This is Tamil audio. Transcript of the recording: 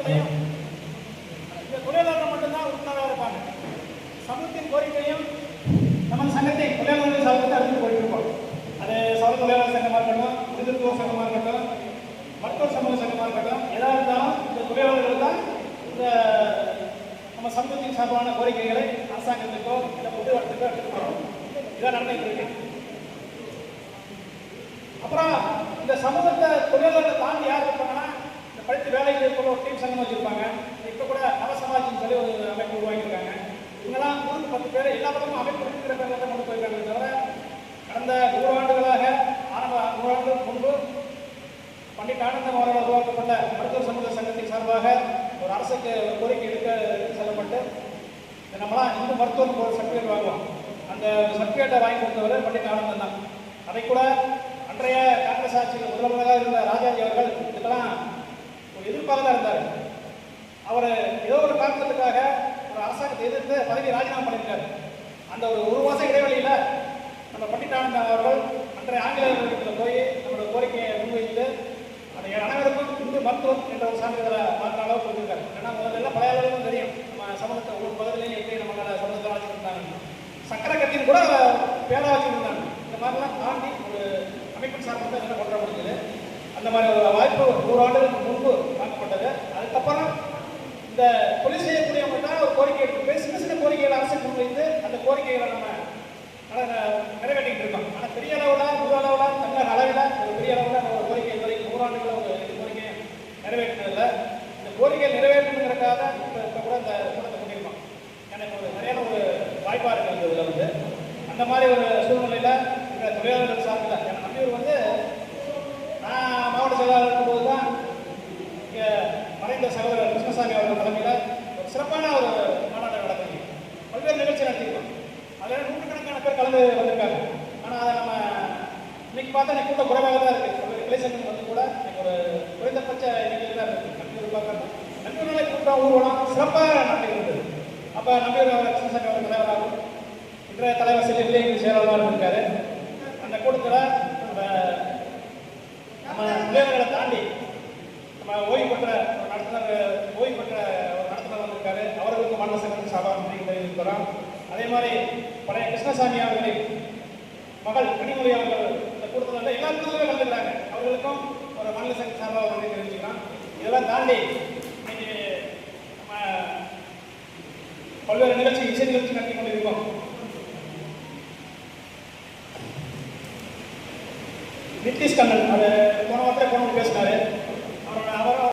அதுலேயும் இந்த தொழிலாளர்கள் மட்டும்தான் உறுப்பினராக இருப்பாங்க. சமூகத்தின் கோரிக்கையும் நம்ம சங்கத்தை தொழிலாளர்கள் சமூகத்தை அறிந்து போயிருக்கோம். அது சமூக தொழிலாளர் சங்கமாக இருக்கட்டும், முதிர்வோர் சங்கமாக இருக்கட்டும், மருத்துவ சமூக சங்கமாக இருக்கட்டும், எதாக இருந்தாலும் இந்த தொழிலாளர்கள் தான் இந்த நம்ம சமூகத்தின் சார்பான கோரிக்கைகளை அரசாங்கத்துக்கோ இல்லை புதுவரத்துக்கோ எடுத்துட்டு போகிறோம். இதான் நடந்துகிட்டு இருக்கு. அப்புறம் இந்த சமூகத்தை தொழிலாளர்களை தாண்டி யார் இருப்பாங்கன்னா, இந்த படித்து வேலையில் இருக்கிற ஒரு டீம் சங்கம் வச்சுருப்பாங்க. இப்போ கூட நவசமாஜின்னு சொல்லி ஒரு அமைப்பு உருவாக்கியிருக்காங்க. இவங்கெல்லாம் 10 பேர் எல்லா பக்கமும் அமைப்பு இருக்கிற பேரில் தான் கொண்டு போயிருக்காங்க. தவிர கடந்த 100 ஆண்டுகளாக ஆரம்ப 100 ஆண்டுகளுக்கு முன்பு பண்டிட் ஆனந்தம் அவர்கள் உருவாக்கப்பட்ட மருத்துவ சமூக சங்கத்தின் சார்பாக ஒரு அரசுக்கு கோரிக்கை எடுத்து செல்லப்பட்டு நம்மளாம் இந்து மருத்துவம் ஒரு சர்டிஃபிகேட் வாங்குவோம். அந்த சர்டிஃபிகேட்டை வாங்கி கொடுத்தவர் பண்டிட் ஆனந்தம் தான். அதை கூட அன்றைய காங்கிரஸ் ஆட்சியில் முதல்வராக இருந்த ராஜாஜி அவர்கள் இதுக்கெல்லாம் ஒரு எதிர்ப்பாக இருந்தார். அவர் ஏதோ ஒரு காரணத்துக்காக ஒரு அரசாங்கத்தை எதிர்த்து பதவி ராஜினாமா பண்ணியிருக்காரு. அந்த ஒரு மாதம் இடைவெளியில் நம்ம பண்டிட் ஆனந்தம் அவர்கள் அன்றைய ஆங்கிலேயர்கள் போய் நம்மளோட கோரிக்கையை முன்வைத்து அந்த அனைவருக்கும் இந்து மருத்துவம் என்ற ஒரு சான்றிதழை மாற்ற அளவு கொடுத்துருக்காரு. ஏன்னா முதல்ல பழைய அளவுக்கும் தெரியும் நம்ம சமூகத்தை ஒவ்வொரு பகுதியிலையும் எப்படி நம்மளோட சமூகத்தை வச்சுருந்தாங்க. சக்கரை கத்தின்னு கூட பேரா வச்சுருந்தாங்க. இந்த மாதிரிலாம் தாண்டி ஒரு அமைப்பின் சார்பாக என்ன கொண்டு வர முடியுது. அந்த மாதிரி ஒரு வாய்ப்பு 100 ஆண்டுகளுக்கு முன்பு வாங்கப்பட்டது. அதுக்கப்புறம் இந்த தொழில் செய்யக்கூடியவங்க தான் ஒரு கோரிக்கை எடுத்து சின்ன சின்ன கோரிக்கைகளை அரசுக்கு முன்வைத்து அந்த கோரிக்கைகளை நம்ம நிறைவேற்றிட்டு இருக்கோம். ஆனால் பெரிய அளவில் முழு அளவில் தமிழக அளவில் ஒரு பெரிய அளவில் ஒரு கோரிக்கை வரைக்கும் 100 ஆண்டுகளில் ஒரு கோரிக்கையை நிறைவேற்றினதில்லை. இந்த கோரிக்கையை நிறைவேற்றணுங்கிறதுக்காக இப்போ கூட இந்த கூட்டத்தை பண்ணியிருக்கோம். எனக்கு ஒரு சரியான ஒரு வாய்ப்பாக இருக்குது இதில் வந்து. அந்த மாதிரி ஒரு சூழ்நிலையில் இந்த தொழிலாளர்கள் சார்பில் எனக்கு நம்பியூர் நான் மாவட்ட செயலாளர் இருக்கும்போது தான் இங்கே மறைந்த சகோதரர் கிருஷ்ணசாமி அவர்கள் தலைமையில் ஒரு சிறப்பான ஒரு மாநாடு நடக்குது. பல்வேறு நிகழ்ச்சி நடத்தியிருக்கோம். அதில் 100கணக்கான பேர் கலந்து வந்திருக்காங்க. ஆனால் அதை நம்ம இன்னைக்கு பார்த்தா எனக்கு கூட்டம் குறைவாக தான் இருக்குது. ஒரு கிளை சங்கம் வந்து கூட எனக்கு ஒரு குறைந்தபட்ச எண்ணிக்கையில் தான் இருக்குது. நம்பியூர் பார்க்கறது நம்பியூர் நாளை கூட்டம் ஊர்வலம் சிறப்பாக நடத்தி இருந்தது. அப்போ நம்பியூர் கிருஷ்ணசாமி அவர்கள் தலைவராகவும் இன்றைய தலைவர் செல்லியில் செயலாளராக இருக்காரு. அந்த கூட்டத்தில் நம்ம விளையாடுகளை தாண்டி நம்ம ஓய்வு பெற்ற ஒரு நடத்துனர் வந்திருக்காரு. அவர்களுக்கு மாநில சங்கத்தின் சார்பாக இருக்கிறோம். அதே மாதிரி பழைய கிருஷ்ணசாமி அவர்களின் மகள் கனிமொழி அவர்கள் இந்த கூட்டத்தில் எல்லா கூட்டத்திலுமே கலந்துக்கிறாங்க. அவர்களுக்கும் ஒரு மாநில சங்க சார்பாக நன்றி தெரிவிச்சுக்கலாம். இதெல்லாம் தாண்டி இன்னைக்கு நம்ம பல்வேறு இசை நிகழ்ச்சி நடத்தி கொண்டிருக்கோம். நிதிஷ் கண்ணன் அவர்